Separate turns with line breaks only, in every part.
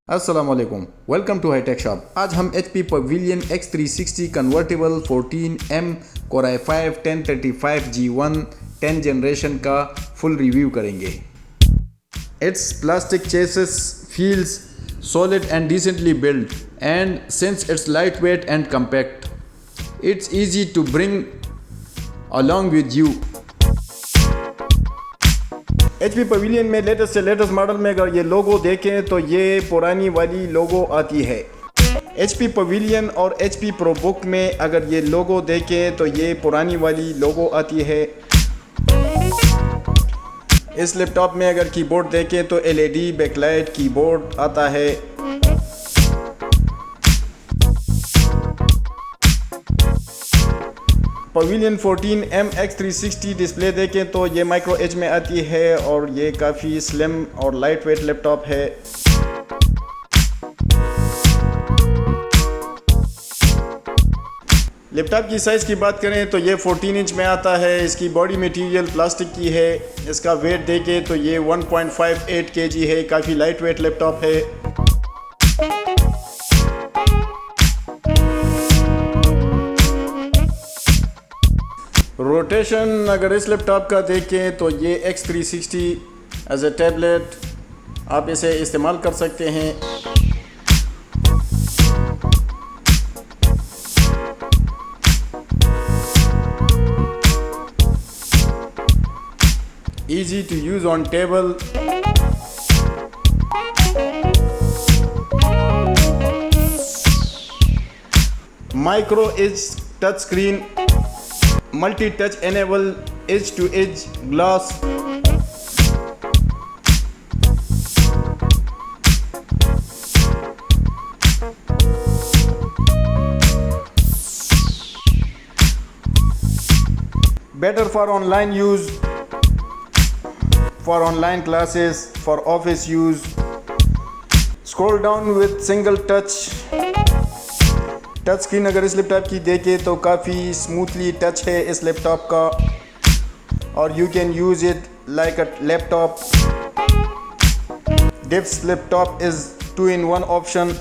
अस्सलाम वालेकुम, welcome to hi tech shop. आज हम HP Pavilion X360 convertible 14M Core i5 1035G1 10 generation का फुल रिव्यू करेंगे। Its plastic chassis feels solid and decently built, and since it's lightweight and compact, it's easy to bring along with you। HP pavilion में latest से latest model में अगर ये लोगो देखें तो ये पुरानी वाली लोगो आती है। HP पवेलियन और HP ProBook में अगर ये लोगो देखें तो ये पुरानी वाली लोगो आती है। इस लैपटॉप में अगर कीबोर्ड देखें तो LED बैकलाइट कीबोर्ड आता है। पवेलियन 14M X360 डिस्प्ले देखें तो ये माइक्रो एज में आती है और ये काफ़ी स्लिम और लाइट वेट लैपटॉप है। लैपटॉप की साइज़ की बात करें तो ये 14 इंच में आता है। इसकी बॉडी मटेरियल प्लास्टिक की है। इसका वेट देखें तो ये 1.58 kg है, काफ़ी लाइट वेट लैपटॉप है। रोटेशन अगर इस लैपटॉप का देखें तो ये X360 एज ए टैबलेट आप इसे इस्तेमाल कर सकते हैं। Easy to use on table। Micro edge touch screen, multi-touch enable, edge-to-edge glass। Better for online use, for online classes, for office use। Scroll down with single touch। Touch screen अगर इस laptop की देखें तो काफ़ी smoothly touch है इस laptop का, और you can use it like a laptop. This laptop is 2-in-1 option.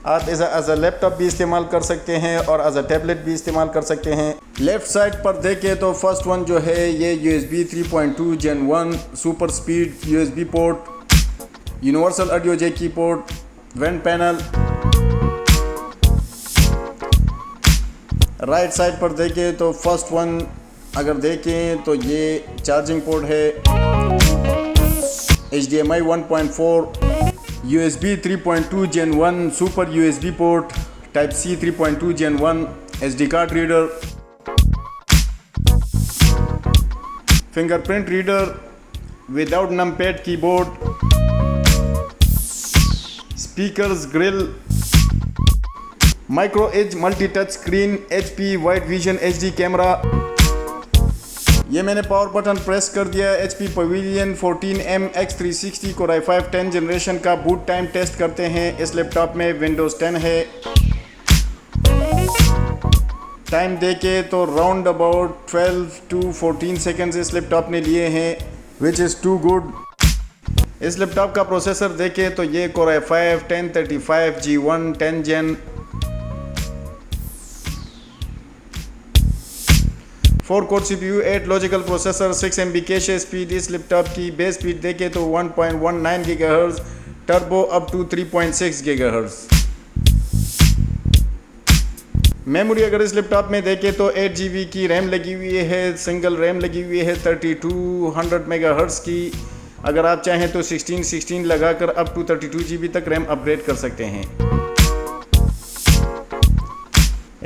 आप इसे एज अ लैपटॉप भी इस्तेमाल कर सकते हैं और एज अ टैबलेट भी इस्तेमाल कर सकते हैं। लेफ़्ट साइड पर देखें तो फर्स्ट वन जो है ये USB 3.2 Gen 1 super speed USB port, universal audio jack की port, vent panel. Right side पर देखें तो फर्स्ट वन अगर देखें तो ये चार्जिंग पोर्ट है, HDMI 1.4, USB 3.2 Gen 1 super USB port, type C 3.2 Gen 1 SD card reader, fingerprint reader without numpad keyboard, speakers grille, micro edge multi touch screen, HP wide vision HD camera. ये मैंने power button press कर दिया। HP pavilion 14M X360 Core i5 10 generation का boot time test करते हैं। इस laptop में Windows 10 है। टाइम देके तो राउंड अबाउट 12 to 14 सेकेंड्स इस लैपटॉप ने लिए हैं, विच इज़ टू गुड। इस लैपटॉप का प्रोसेसर देखें तो ये Core i5 1035G1 10 Gen 4 core CPU, 8 logical processor, 6 MB cache speed. इस लैपटॉप की बेस स्पीड देखें तो 1.19 GHz, turbo up to 3.6 GHz। Memory अगर इस लैपटॉप में देखें तो 8 GB की रैम लगी हुई है, सिंगल रैम लगी हुई है 3200 MHz की। अगर आप चाहें तो 16 लगाकर अप टू 32 GB तक रैम अपग्रेड कर सकते हैं।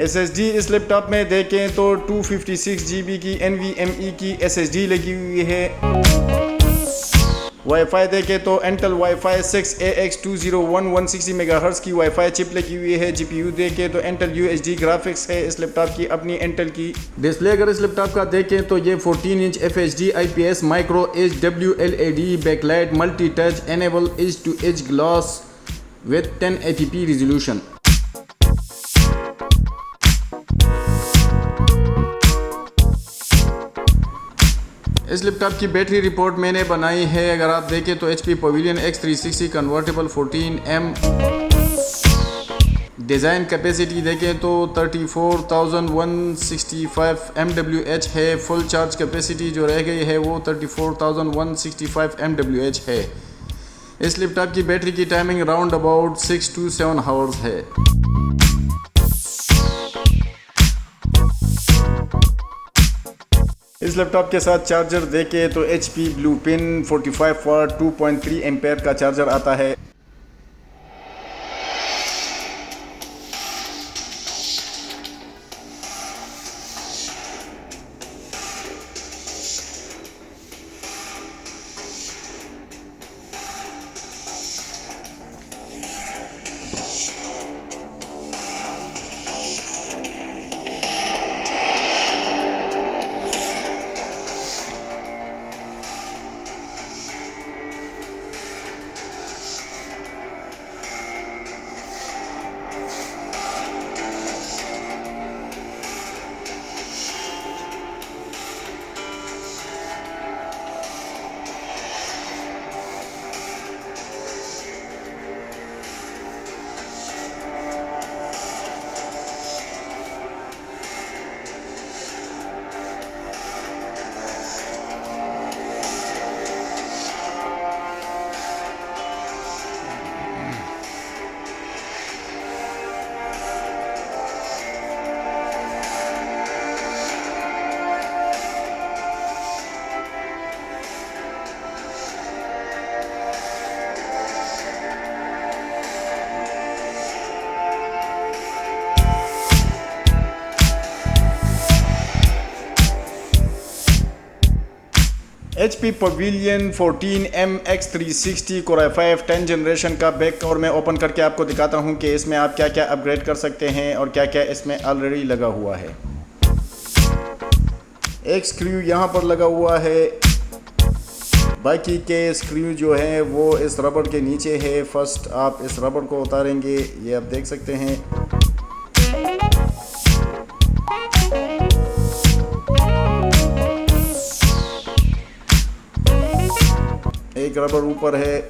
SSD इस लैपटॉप में देखें तो 256 GB की NVMe की SSD लगी हुई है। वाईफाई देखें तो Intel Wi-Fi 6 AX201 160 MHz की वाईफाई चिप लगी हुई है। GPU देखें तो Intel UHD ग्राफिक्स है इस लैपटॉप की अपनी Intel की। डिस्प्ले अगर इस लैपटॉप का देखें तो ये 14 inch FHD IPS micro edge WLED backlight multi touch enable edge to edge glass with 1080p resolution. इस लैपटॉप की बैटरी रिपोर्ट मैंने बनाई है। अगर आप देखें तो HP Pavilion X360 convertible 14M, design capacity देखें तो 34,165 mWh है। फुल चार्ज कैपेसिटी जो रह गई है वो 34,165 mWh है। इस लैपटॉप की बैटरी की timing round about 6 to 7 hours है। इस लैपटॉप के साथ चार्जर देखें तो HP Bluepin 45 वाट 2.3 एम्पेयर का चार्जर आता है। HP pavilion 14M X360 Core i5 10 generation का बैक कवर मैं ओपन करके आपको दिखाता हूं कि इसमें आप क्या क्या अपग्रेड कर सकते हैं और क्या क्या इसमें ऑलरेडी लगा हुआ है। एक स्क्रू यहां पर लगा हुआ है, बाकी के स्क्रू जो है वो इस रबड़ के नीचे है। फर्स्ट आप इस रबड़ को उतारेंगे, ये आप देख सकते हैं। एक रबड़ ऊपर है।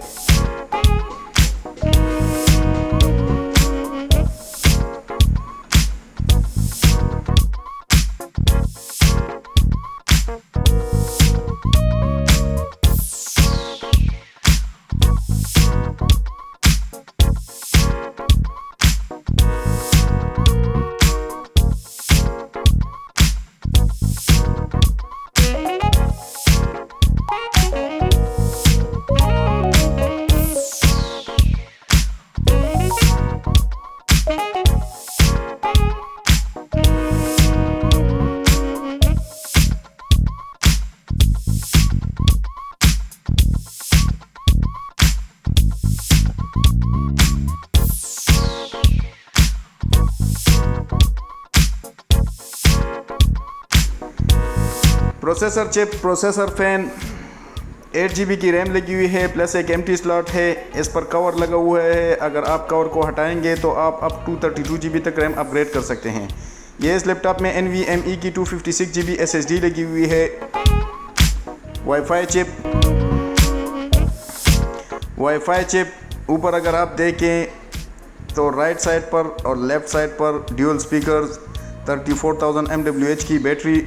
Processor chip, processor fan, 8 GB की रैम लगी हुई है, प्लस एक एम्प्टी स्लॉट है। इस पर कवर लगा हुआ है। अगर आप कवर को हटाएंगे तो आप अप टू 32 GB तक रैम अपग्रेड कर सकते हैं। ये इस लैपटॉप में NVMe की 256 GB SSD लगी हुई है। वाईफाई चिप ऊपर अगर आप देखें तो राइट साइड पर और लेफ़्ट साइड पर ड्यूल स्पीकर्स, 34,000 mWh की बैटरी,